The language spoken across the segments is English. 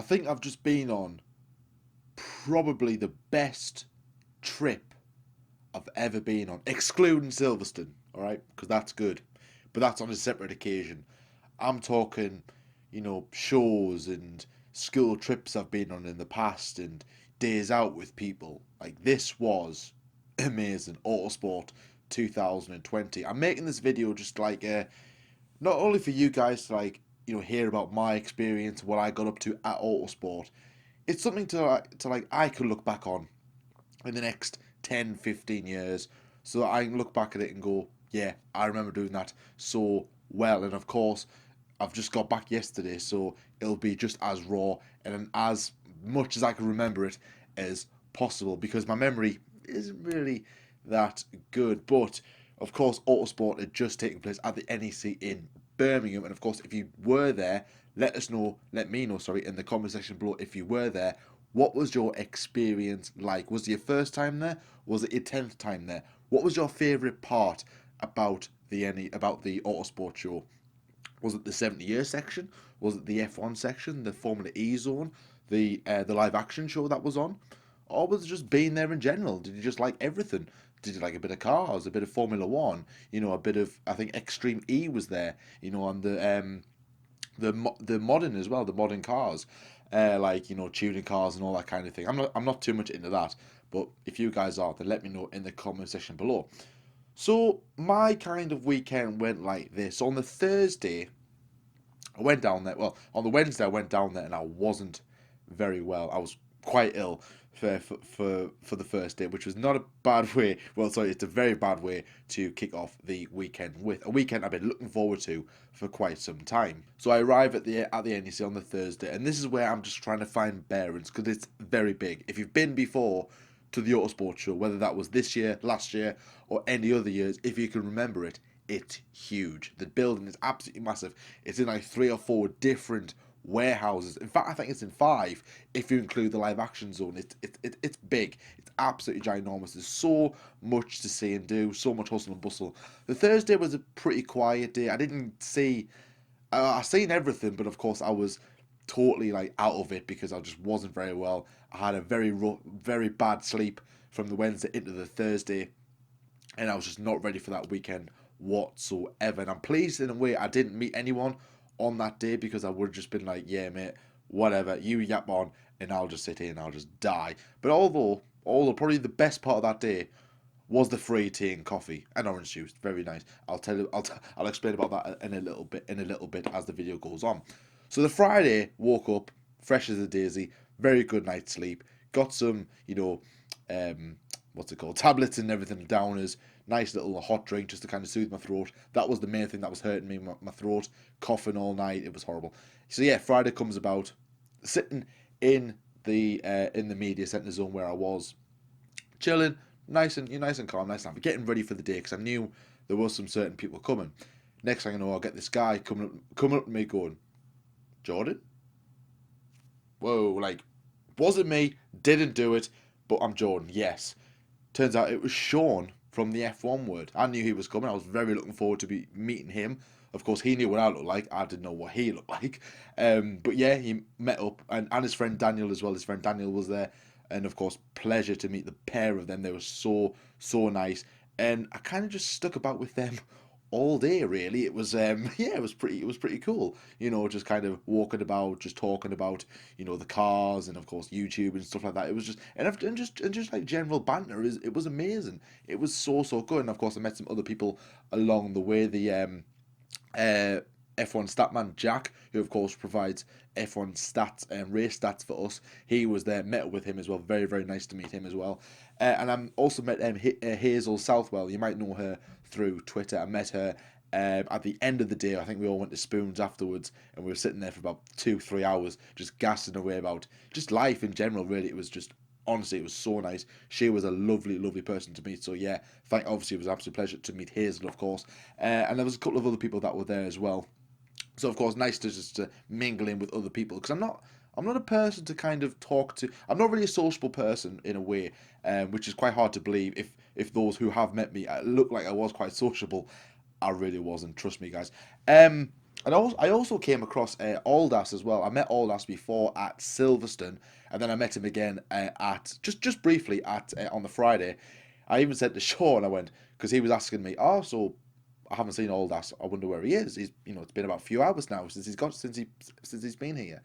think I've just been on probably the best trip I've ever been on, excluding Silverstone, alright? Because that's good. But that's on a separate occasion. I'm talking, shows and school trips I've been on in the past and days out with people. Like, this was amazing. Autosport 2020. I'm making this video just like, not only for you guys to, like, hear about my experience, what I got up to at Autosport. It's something to I could look back on in the next 10, 15 years, so that I can look back at it and go, yeah, I remember doing that so well. And of course, I've just got back yesterday, so it'll be just as raw and as much as I can remember it as possible, because my memory isn't really that good. But of course, Autosport had just taken place at the NEC in Birmingham, and of course, if you were there, let me know, sorry, in the comment section below if you were there. What was your experience like? Was it your first time there? Was it your 10th time there? What was your favourite part about the Autosport show? Was it the 70-year section? Was it the F1 section, the Formula E zone, the live action show that was on? Or was it just being there in general? Did you just like everything? Did you like a bit of cars, a bit of Formula One? A bit of, I think Extreme E was there. On the modern as well, the modern cars, like tuning cars and all that kind of thing. I'm not too much into that, but if you guys are, then let me know in the comment section below. So my kind of weekend went like this. On the Thursday, I went down there. Well, on the Wednesday, I went down there and I wasn't very well. I was quite ill for the first day, which was not a bad way. Well, sorry, it's a very bad way to kick off the weekend with a weekend I've been looking forward to for quite some time. So I arrive at the NEC on the Thursday, and this is where I'm just trying to find bearings because it's very big. If you've been before to the Autosport show, whether that was this year, last year, or any other years, if you can remember it, it's huge. The building is absolutely massive. It's in like 3 or 4 different warehouses. In fact, I think it's in 5 if you include the live action zone. It's big. It's absolutely ginormous. There's so much to see and do, so much hustle and bustle. The Thursday was a pretty quiet day. I didn't see. I seen everything, but of course I was totally like out of it because I just wasn't very well. I had a very bad sleep from the Wednesday into the Thursday, and I was just not ready for that weekend whatsoever. And I'm pleased in a way I didn't meet anyone on that day, because I would have just been like, yeah, mate, whatever, you yap on, and I'll just sit here and I'll just die. But although probably the best part of that day was the free tea and coffee and orange juice. Very nice. I'll tell you. I'll explain about that in a little bit. As the video goes on. So the Friday, woke up fresh as a daisy. Very good night's sleep. Got some, what's it called, tablets and everything, downers. Nice little hot drink just to kind of soothe my throat. That was the main thing that was hurting me, my throat. Coughing all night. It was horrible. So yeah, Friday comes about. Sitting in the media centre zone where I was, chilling, nice and calm, nice and happy, getting ready for the day because I knew there was some certain people coming. Next thing I know, I'll get this guy coming up to me going, Jordan, whoa, like, wasn't me, didn't do it, but I'm Jordan, yes. Turns out it was Sean from the F1 word. I knew he was coming. I was very looking forward to be meeting him. Of course, he knew what I looked like. I didn't know what he looked like. But yeah, he met up, and his friend Daniel as well. His friend Daniel was there, and of course, pleasure to meet the pair of them. They were so nice, and I kind of just stuck about with them all day. Really, it was yeah, it was pretty cool. Just kind of walking about, just talking about the cars, and of course YouTube and stuff like that. It was just and just like general banter. It was amazing. It was so good, and of course I met some other people along the way. The uh, F1 statman Jack, who of course provides F1 stats and race stats for us. He was there, met up with him as well. Very very nice to meet him as well. And I also met Hazel Southwell. You might know her through Twitter. I met her at the end of the day. I think we all went to Spoons afterwards, and we were sitting there for about 2 3 hours, just gassing away about just life in general. Really, it was just, honestly, it was so nice. She was a lovely person to meet. So yeah, obviously it was an absolute pleasure to meet Hazel, of course, and there was a couple of other people that were there as well. So of course, nice to just to mingle in with other people, because I'm not a person to kind of talk to. I'm not really a sociable person in a way, which is quite hard to believe. If those who have met me look like I was quite sociable, I really wasn't. Trust me, guys. And I also came across Aldas as well. I met Aldas before at Silverstone, and then I met him again at just briefly at on the Friday. I even said to Sean, I went because he was asking me, oh, so I haven't seen Aldas. I wonder where he is. He's it's been about a few hours now since he's been here.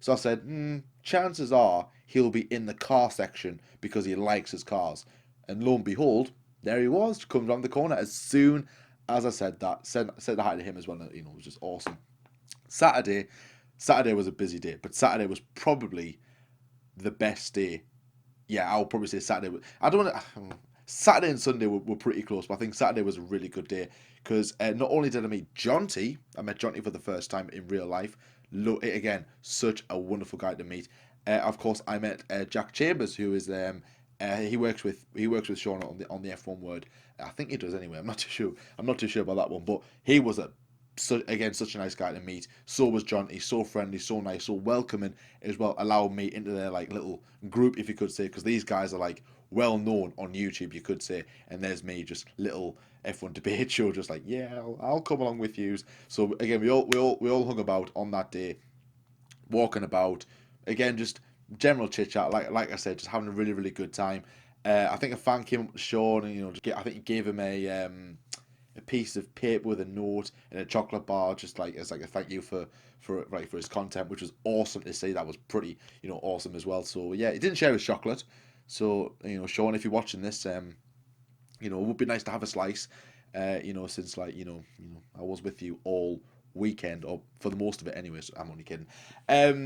So I said, chances are he'll be in the car section because he likes his cars. And lo and behold, there he was, comes around the corner as soon as I said that. Said hi to him as well. It was just awesome. Saturday, Saturday was a busy day, but Saturday was probably the best day. Yeah, I'll probably say Saturday. I don't want to. Saturday and Sunday were pretty close, but I think Saturday was a really good day because not only did I meet Jonty, I met Jonty for the first time in real life. Again, such a wonderful guy to meet. Of course, I met Jack Chambers, who is he works with Sean on the F1 word. I think he does anyway. I'm not too sure. I'm not too sure about that one, but he was again such a nice guy to meet. So was Jonty, so friendly, so nice, so welcoming as well. Allowed me into their like little group, if you could say, because these guys are like well known on YouTube, you could say, and there's me, just little F1 debate show, just like yeah, I'll come along with you. So again, we all hung about on that day, walking about, again just general chit chat, like I said, just having a really good time. I think a fan came up to Sean and I think he gave him a piece of paper with a note and a chocolate bar, just like as like a thank you for his content, which was awesome to see. That was pretty awesome as well. So yeah, he didn't share his chocolate. So Sean, if you're watching this, it would be nice to have a slice. Since like I was with you all weekend or for the most of it anyways. I'm only kidding.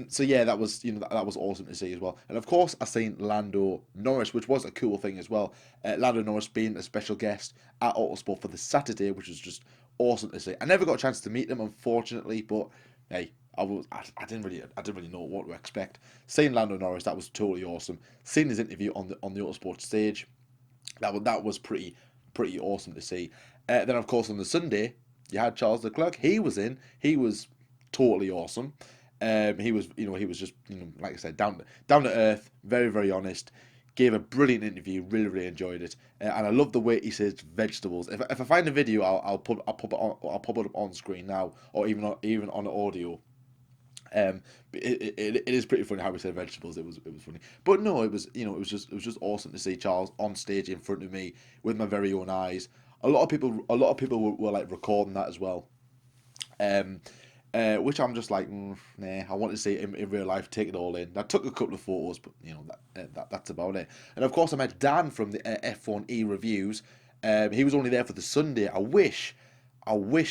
So yeah, that was that was awesome to see as well. And of course I seen Lando Norris, which was a cool thing as well. Lando Norris being a special guest at Autosport for the Saturday, which was just awesome to see. I never got a chance to meet him, unfortunately, but hey, I didn't really know what to expect. Seeing Lando Norris, that was totally awesome. Seeing his interview on the Autosport stage, that was pretty awesome to see. Then of course on the Sunday you had Charles Leclerc. He was in. He was totally awesome. He was just like I said, down to earth, very honest. Gave a brilliant interview. Really enjoyed it, and I love the way he says vegetables. If I find a video, I'll pop it up on screen now, or even on audio. Um, it is pretty funny how we said vegetables. It was funny, but no, it was just awesome to see Charles on stage in front of me with my very own eyes. A lot of people were like recording that as well. Um, which I'm just like, nah. I want to see it in real life, take it all in. I took a couple of photos, but that's about it. And of course, I met Dan from the F1E reviews. He was only there for the Sunday. I wish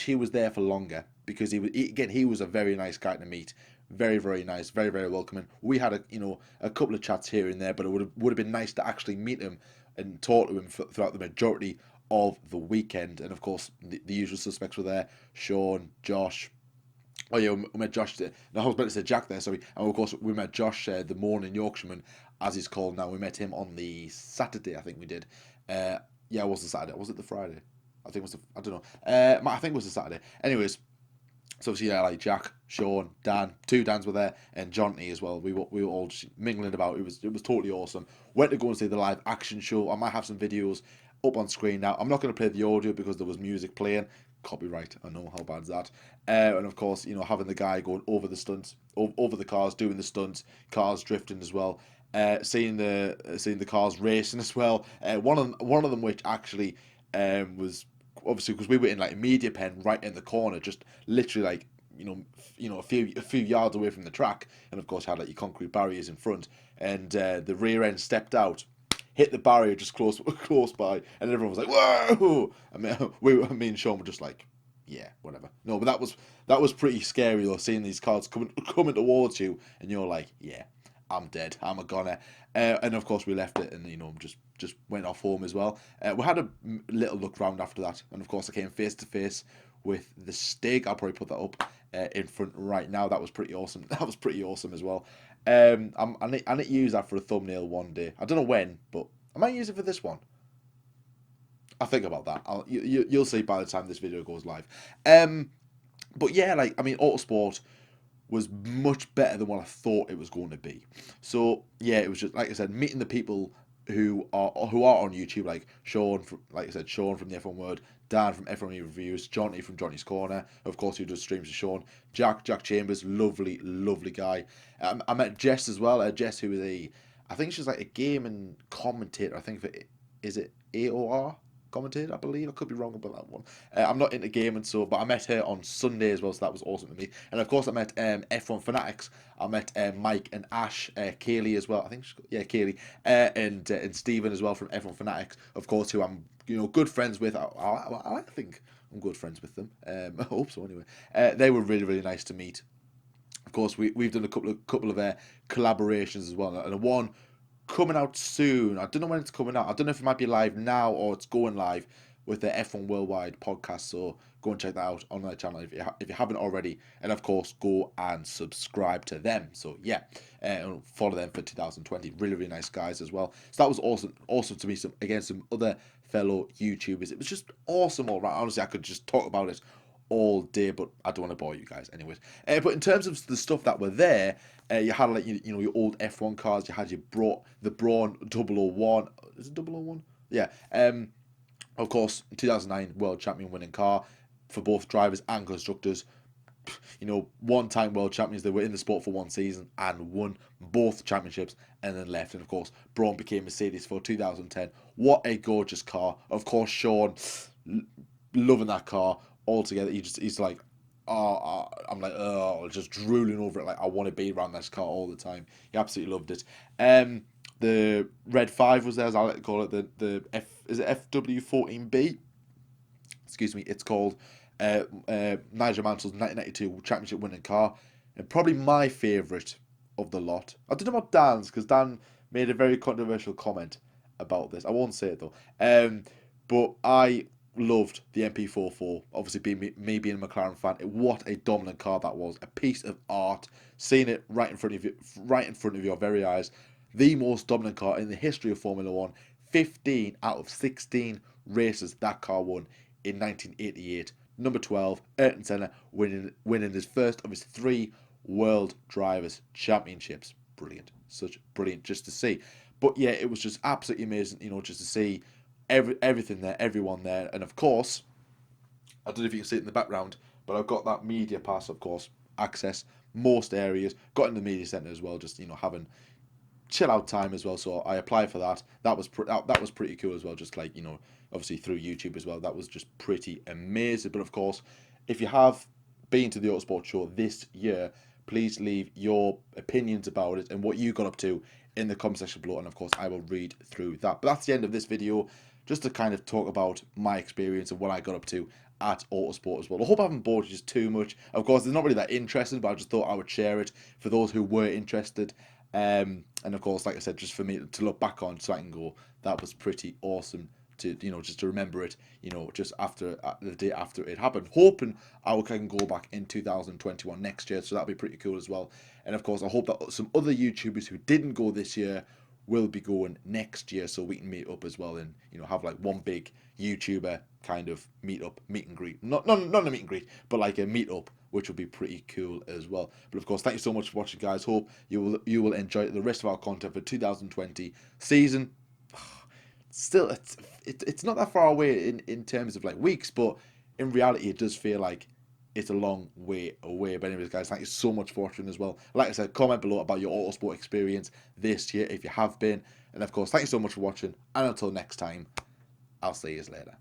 he was there for longer because he was a very nice guy to meet. Very nice, very welcoming. We had a couple of chats here and there, but it would have been nice to actually meet him and talk to him throughout the majority of the weekend. And of course, the usual suspects were there: Sean, Josh. Oh yeah, we met Josh. No, I was about to say Jack there. Sorry, and of course we met Josh, the morning Yorkshireman, as he's called now. We met him on the Saturday, I think we did. Yeah, it was the Saturday. Was it the Friday? I think it was. I don't know. I think it was the Saturday. Anyways, so obviously yeah, like Jack, Sean, Dan, two Dans were there, and Jonty as well. We were all just mingling about. It was totally awesome. Went to go and see the live action show. I might have some videos up on screen now. I'm not going to play the audio because there was music playing. Copyright. I know how bad's that. And of course, having the guy going over the stunts, over the cars, doing the stunts, cars drifting as well. Seeing the cars racing as well. One of them which actually was obviously because we were in like a media pen right in the corner, just literally like a few yards away from the track, and of course had like your concrete barriers in front, and the rear end stepped out, hit the barrier just close by, and everyone was like, "Whoa!" I mean, me and Sean were just like, "Yeah, whatever." No, but that was pretty scary though, seeing these cars coming towards you, and you're like, "Yeah, I'm dead. I'm a goner." And of course, we left it, and just went off home as well. We had a little look round after that, and of course, I came face to face with the steak. I'll probably put that up in front right now. That was pretty awesome. That was pretty awesome as well. I need to use that for a thumbnail one day. I don't know when, but I might use it for this one. I'll think about that. You'll see by the time this video goes live. But yeah, like I mean, Autosport was much better than what I thought it was going to be. So yeah, it was just like I said, meeting the people who are on YouTube, like Sean, from, like I said, Sean from the F1 World, Dan from F1 Reviews, Johnny from Johnny's Corner, of course, who does streams with Sean, Jack Chambers, lovely guy. I met Jess as well. Jess, who is I think she's like a gaming commentator. I think is it AOR commentator, I believe. I could be wrong about that one. I'm not into gaming, but I met her on Sunday as well, so that was awesome to me. And of course, I met F1 Fanatics. I met Mike and Ash, Kaylee as well. I think Kaylee, and Stephen as well from F1 Fanatics, of course, who I'm good friends with. I think I'm good friends with them. I hope so anyway. They were really nice to meet. Of course, we've done a couple of collaborations as well, and one coming out soon. I don't know when it's coming out. I don't know if it might be live now or it's going live with the F1 Worldwide podcast. So go and check that out on their channel if you haven't already. And of course, go and subscribe to them. So yeah, follow them for 2020. Really nice guys as well. So that was awesome to meet some other fellow YouTubers. It was just awesome all right. Honestly, I could just talk about it all day, but I don't want to bore you guys anyways. But in terms of the stuff that were there, you had like your old F1 cars. You had the Braun 001. Is it 001? Yeah. Of course, 2009 World Champion winning car for both drivers and constructors. One-time world champions. They were in the sport for one season and won both championships and then left. And of course, Braun became Mercedes for 2010. What a gorgeous car. Of course, Sean, loving that car altogether. He's like, I'm like, just drooling over it. Like, I want to be around this car all the time. He absolutely loved it. The Red 5 was there, as I like to call it. Is it FW14B? Excuse me. It's called Nigel Mansell's 1992 championship winning car, and probably my favourite of the lot. I don't know about Dan's, because Dan made a very controversial comment about this. I won't say it though. But I loved the MP44. Obviously, me being a McLaren fan, what a dominant car that was! A piece of art. Seeing it right in front of your very eyes. The most dominant car in the history of Formula One. 15 out of 16 races that car won in 1988. Number 12, Ayrton Senna winning his first of his 3 World Drivers' Championships. Brilliant, such brilliant just to see. But yeah, it was just absolutely amazing, just to see everything there, everyone there, and of course, I don't know if you can see it in the background, but I've got that media pass, of course, access most areas. Got in the media centre as well, just having chill out time as well. So I applied for that. That was pretty cool as well. Just like obviously through YouTube as well. That was just pretty amazing. But of course, if you have been to the Autosport show this year, please leave your opinions about it and what you got up to in the comment section below, and of course I will read through that. But that's the end of this video, just to kind of talk about my experience and what I got up to at Autosport as well. I hope I haven't bored you just too much. Of course, it's not really that interesting, but I just thought I would share it for those who were interested. And of course, like I said, just for me to look back on, so I can go, that was pretty awesome to just to remember it, just after the day after it happened. Hoping I can go back in 2021 next year, so that'll be pretty cool as well. And of course, I hope that some other YouTubers who didn't go this year will be going next year, so we can meet up as well and have like one big YouTuber kind of meet and greet. Not a meet and greet, but like a meet up, which will be pretty cool as well. But of course, thank you so much for watching, guys. Hope you will enjoy the rest of our content for 2020 season. Still, it's not that far away in terms of like weeks, but in reality, it does feel like it's a long way away. But anyways, guys, thank you so much for watching as well. Like I said, comment below about your Autosport experience this year if you have been. And of course, thank you so much for watching. And until next time, I'll see you later.